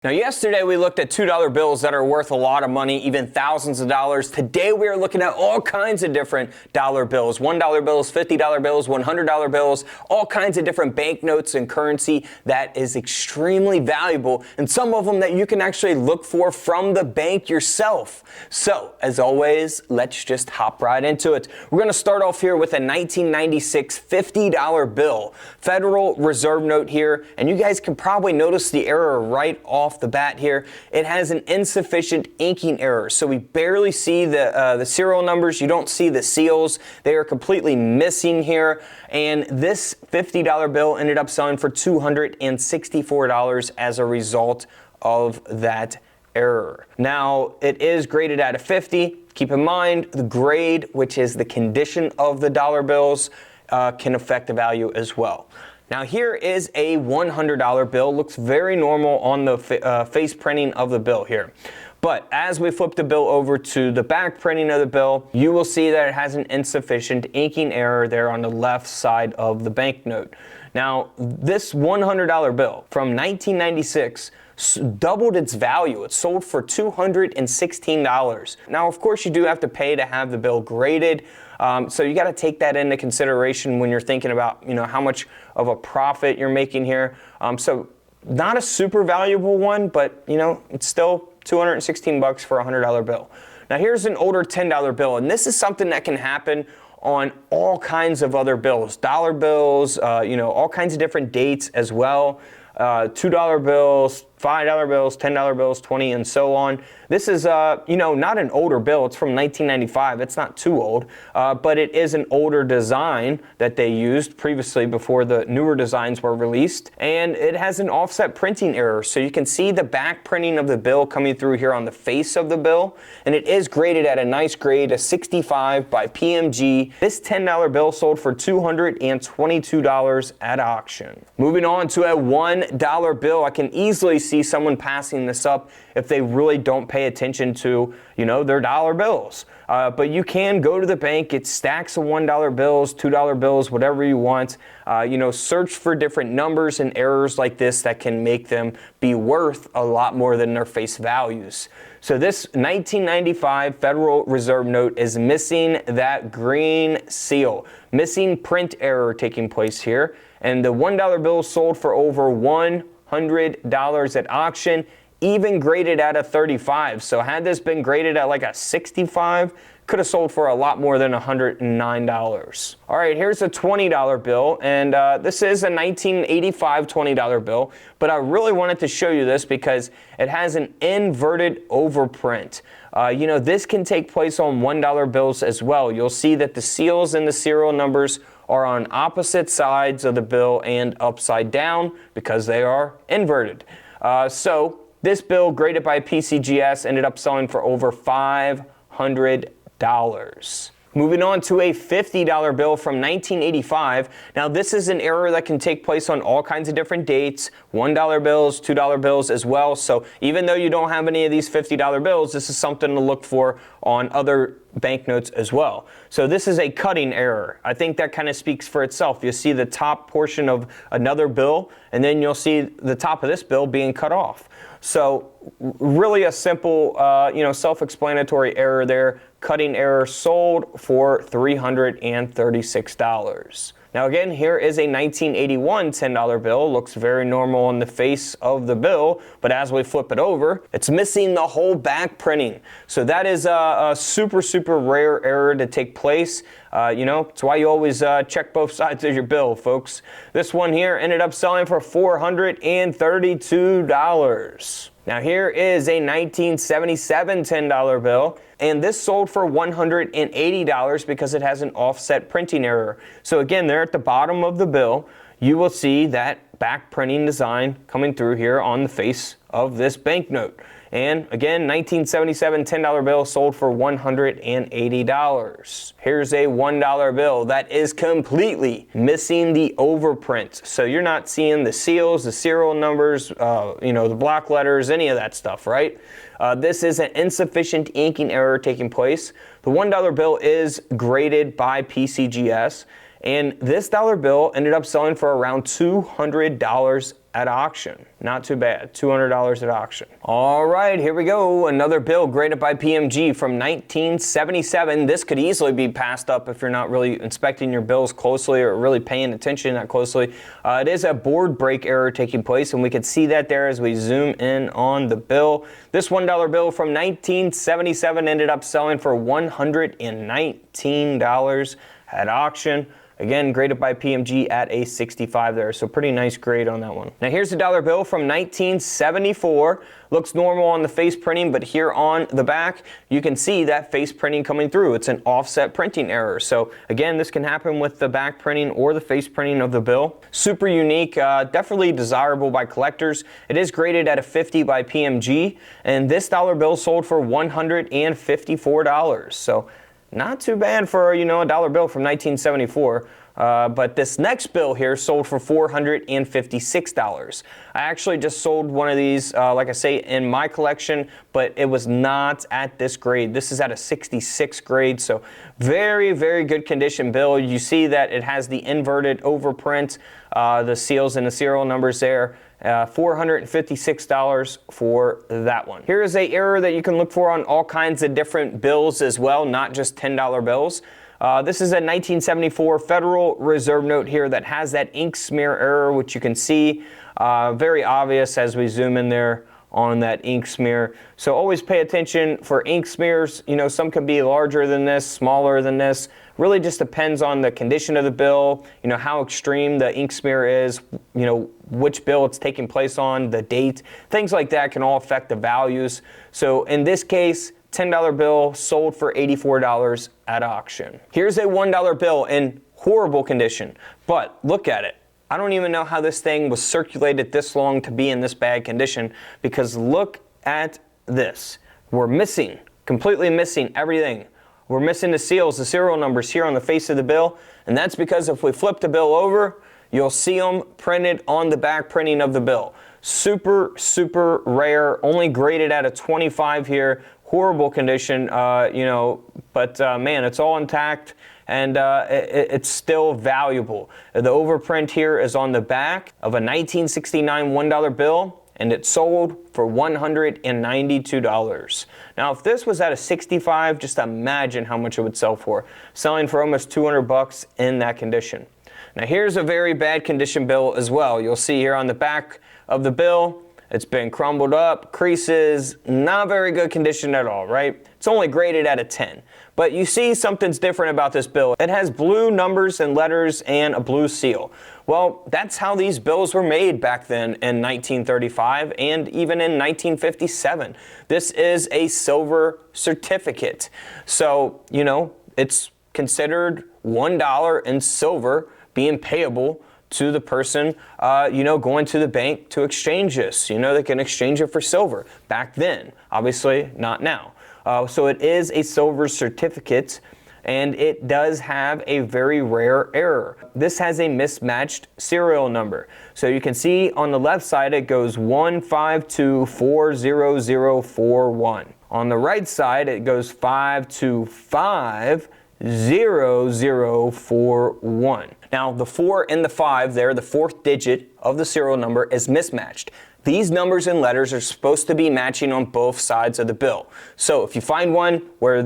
Now yesterday we looked at $2 bills that are worth a lot of money, even thousands of dollars. Today we are looking at all kinds of different dollar bills, $1 bills, $50 bills, $100 bills, all kinds of different banknotes and currency that is extremely valuable, and some of them that you can actually look for from the bank yourself. So as always, let's just hop right into it. We're going to start off here with a 1996 $50 bill, Federal Reserve note here, and you guys can probably notice the error right off the bat here. It has an insufficient inking error, so we barely see the serial numbers. You don't see the seals. They are completely missing here, and this $50 bill ended up selling for $264 as a result of that error. Now, it is graded at a 50. Keep in mind, the grade, which is the condition of the dollar bills, can affect the value as well. Now here is a $100 bill. Looks very normal on the face printing of the bill here. But as we flip the bill over to the back printing of the bill, you will see that it has an insufficient inking error there on the left side of the banknote. Now this $100 bill from 1996 doubled its value. It sold for $216. Now, of course, you do have to pay to have the bill graded. So you got to take that into consideration when you're thinking about, how much of a profit you're making here. So not a super valuable one, but it's still $216 for a $100 bill. Now here's an older $10 bill, and this is something that can happen on all kinds of other bills, dollar bills, all kinds of different dates as well. $2 bills, $5 bills, $10 bills, 20, and so on. This is, not an older bill. It's from 1995. It's not too old, but it is an older design that they used previously before the newer designs were released. And it has an offset printing error. So you can see the back printing of the bill coming through here on the face of the bill. And it is graded at a nice grade, a 65 by PMG. This $10 bill sold for $222 at auction. Moving on to a $1 bill. I can easily see someone passing this up if they really don't pay attention to, their dollar bills. But you can go to the bank, get stacks of $1 bills, $2 bills, whatever you want. Search for different numbers and errors like this that can make them be worth a lot more than their face values. So this 1995 Federal Reserve note is missing that green seal, missing print error taking place here. And the $1 bill sold for over $100 at auction, even graded at a 35. So had this been graded at like a 65, could have sold for a lot more than $109. All right, here's a $20 bill, and this is a 1985 $20 bill, but I really wanted to show you this because it has an inverted overprint. This can take place on $1 bills as well. You'll see that the seals and the serial numbers are on opposite sides of the bill and upside down because they are inverted. So this bill, graded by PCGS, ended up selling for over $500. Moving on to a $50 bill from 1985. Now this is an error that can take place on all kinds of different dates, $1 bills, $2 bills as well. So even though you don't have any of these $50 bills, this is something to look for on other banknotes as well. So this is a cutting error. I think that kind of speaks for itself. You see the top portion of another bill, and then you'll see the top of this bill being cut off. So really a simple, self-explanatory error there. Cutting error, sold for $336. Now again, here is a 1981 $10 bill. Looks very normal on the face of the bill, but as we flip it over, it's missing the whole back printing. So that is a super, super rare error to take place. It's why you always check both sides of your bill, folks. This one here ended up selling for $432. Now here is a 1977 $10 bill, and this sold for $180 because it has an offset printing error. So again, there at the bottom of the bill, you will see that back printing design coming through here on the face of this banknote. And again, 1977 $10 bill sold for $180. Here's a $1 bill that is completely missing the overprint. So you're not seeing the seals, the serial numbers, the block letters, any of that stuff, right? This is an insufficient inking error taking place. The $1 bill is graded by PCGS. And this dollar bill ended up selling for around $200 at auction. Not too bad, $200 at auction. All right, here we go. Another bill graded by PMG from 1977. This could easily be passed up if you're not really inspecting your bills closely or really paying attention that closely. It is a board break error taking place, and we can see that there as we zoom in on the bill. This $1 bill from 1977 ended up selling for $119 at auction. Again, graded by PMG at a 65 there, so pretty nice grade on that one. Now here's a dollar bill from 1974. Looks normal on the face printing, but here on the back, you can see that face printing coming through. It's an offset printing error. So again, this can happen with the back printing or the face printing of the bill. Super unique, definitely desirable by collectors. It is graded at a 50 by PMG, and this dollar bill sold for $154. So not too bad for, a dollar bill from 1974. But this next bill here sold for $456. I actually just sold one of these, like I say, in my collection, but it was not at this grade. This is at a 66 grade, so very, very good condition bill. You see that it has the inverted overprint, the seals and the serial numbers there. $456 for that one. Here is an error that you can look for on all kinds of different bills as well, not just $10 bills. This is a 1974 Federal Reserve note here that has that ink smear error, which you can see very obvious as we zoom in there on that ink smear. So always pay attention for ink smears. Some can be larger than this, smaller than this. Really just depends on the condition of the bill, how extreme the ink smear is, which bill it's taking place on, the date, things like that can all affect the values. So in this case, $10 bill sold for $84 at auction. Here's a $1 bill in horrible condition, but look at it. I don't even know how this thing was circulated this long to be in this bad condition, because look at this. We're missing, completely missing everything. We're missing the seals, the serial numbers here on the face of the bill, and that's because if we flip the bill over, you'll see them printed on the back printing of the bill. Super, super rare, only graded at a 25 here. Horrible condition, but man, it's all intact, and it's still valuable. The overprint here is on the back of a 1969 $1 bill, and it sold for $192. Now, if this was at a 65, just imagine how much it would sell for. Selling for almost $200 in that condition. Now, here's a very bad condition bill as well. You'll see here on the back of the bill, it's been crumbled up, creases, not very good condition at all, right? It's only graded at a 10. But you see something's different about this bill. It has blue numbers and letters and a blue seal. Well, that's how these bills were made back then in 1935 and even in 1957. This is a silver certificate. So, it's considered $1 in silver being payable to the person, going to the bank to exchange this. They can exchange it for silver. Back then, obviously not now. So it is a silver certificate, and it does have a very rare error. This has a mismatched serial number. So you can see on the left side, it goes 152-40041. On the right side, it goes 525-0041. Now, the 4 and the 5 there, the fourth digit of the serial number, is mismatched. These numbers and letters are supposed to be matching on both sides of the bill. So if you find one where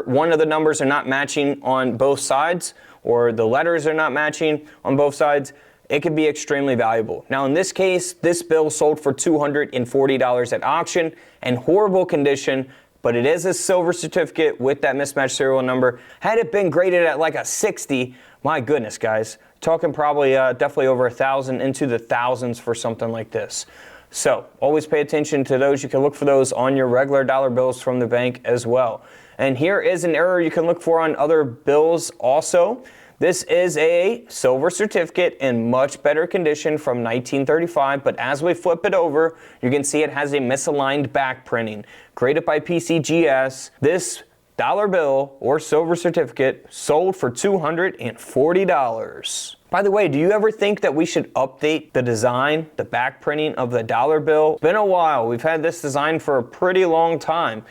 one of the numbers are not matching on both sides, or the letters are not matching on both sides, it could be extremely valuable. Now, in this case, this bill sold for $240 at auction in horrible condition, but it is a silver certificate with that mismatched serial number. Had it been graded at like a 60, my goodness, guys, talking probably definitely over 1,000, into the thousands for something like this. So always pay attention to those. You can look for those on your regular dollar bills from the bank as well. And here is an error you can look for on other bills also. This is a silver certificate in much better condition from 1935, but as we flip it over, you can see it has a misaligned back printing. Graded by PCGS, this dollar bill or silver certificate sold for $240. By the way, do you ever think that we should update the design, the back printing of the dollar bill? It's been a while. We've had this design for a pretty long time.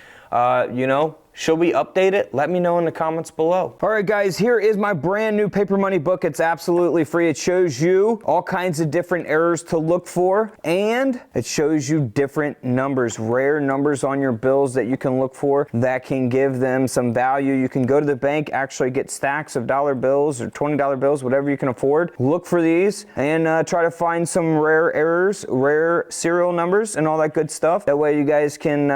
Should we update it? Let me know in the comments below. All right, guys, here is my brand new paper money book. It's absolutely free. It shows you all kinds of different errors to look for, and it shows you different numbers, rare numbers on your bills that you can look for that can give them some value. You can go to the bank, actually get stacks of dollar bills or $20 bills, whatever you can afford. Look for these and try to find some rare errors, rare serial numbers, and all that good stuff. That way you guys can,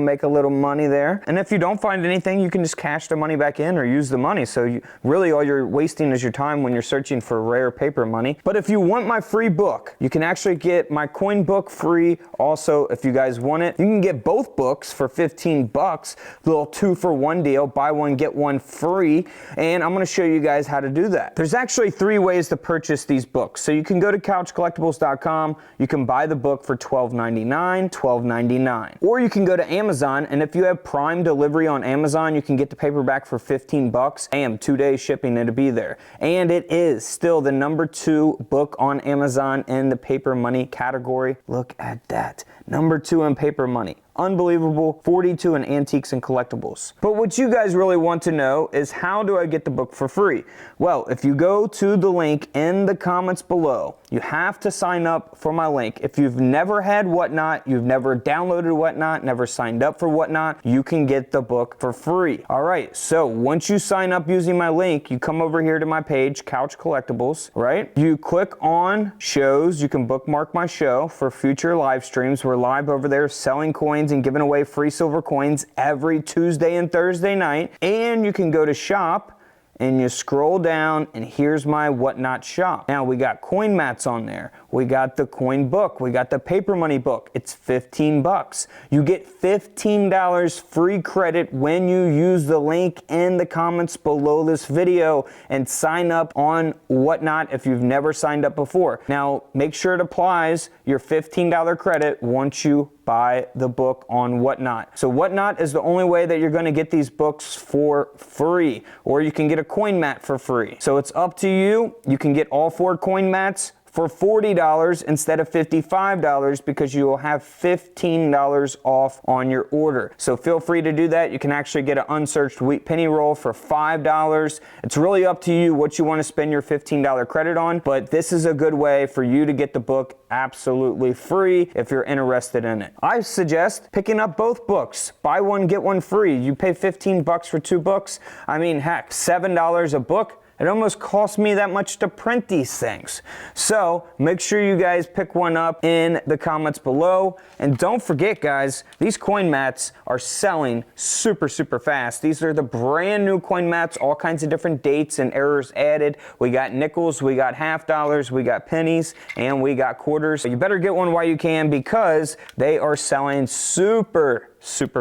make a little money there. And if you don't find anything, you can just cash the money back in or use the money. So really all you're wasting is your time when you're searching for rare paper money. But if you want my free book, you can actually get my coin book free. Also, if you guys want it, you can get both books for 15 bucks, little 2-for-1 deal, buy one, get one free. And I'm gonna show you guys how to do that. There's actually 3 ways to purchase these books. So you can go to couchcollectibles.com, you can buy the book for $12.99, or you can go to Amazon, and if you have Prime delivery on Amazon, you can get the paperback for 15 bucks. 2-day shipping, it'll be there. And it is still the #2 book on Amazon in the paper money category. Look at that. #2 in paper money. Unbelievable. 42 in antiques and collectibles. But what you guys really want to know is, how do I get the book for free? Well, if you go to the link in the comments below, you have to sign up for my link. If you've never had Whatnot, you've never downloaded Whatnot, never signed up for Whatnot, you can get the book for free. All right, so once you sign up using my link, you come over here to my page, Couch Collectibles, right? You click on shows. You can bookmark my show for future live streams. We're live over there selling coins and giving away free silver coins every Tuesday and Thursday night. And you can go to shop and you scroll down, and here's my Whatnot shop. Now we got coin mats on there. We got the coin book. We got the paper money book. It's 15 bucks. You get $15 free credit when you use the link in the comments below this video and sign up on Whatnot if you've never signed up before. Now make sure it applies your $15 credit once you buy the book on Whatnot. So Whatnot is the only way that you're gonna get these books for free, or you can get a coin mat for free. So it's up to you. You can get all 4 coin mats for $40 instead of $55, because you will have $15 off on your order. So feel free to do that. You can actually get an unsearched wheat penny roll for $5. It's really up to you what you want to spend your $15 credit on, but this is a good way for you to get the book absolutely free if you're interested in it. I suggest picking up both books. Buy one, get one free. You pay 15 bucks for 2 books. I mean, heck, $7 a book. It almost costs me that much to print these things. So make sure you guys pick one up in the comments below. And don't forget, guys, these coin mats are selling super, super fast. These are the brand new coin mats, all kinds of different dates and errors added. We got nickels, we got half dollars, we got pennies, and we got quarters. So you better get one while you can, because they are selling super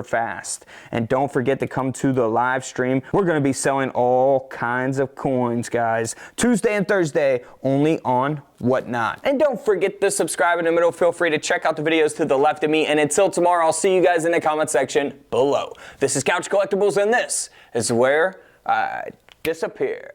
fast. And don't forget to come to the live stream. We're going to be selling all kinds of coins, guys. Tuesday and Thursday, only on Whatnot. And don't forget to subscribe in the middle. Feel free to check out the videos to the left of me. And until tomorrow, I'll see you guys in the comment section below. This is Couch Collectibles, and this is where I disappear.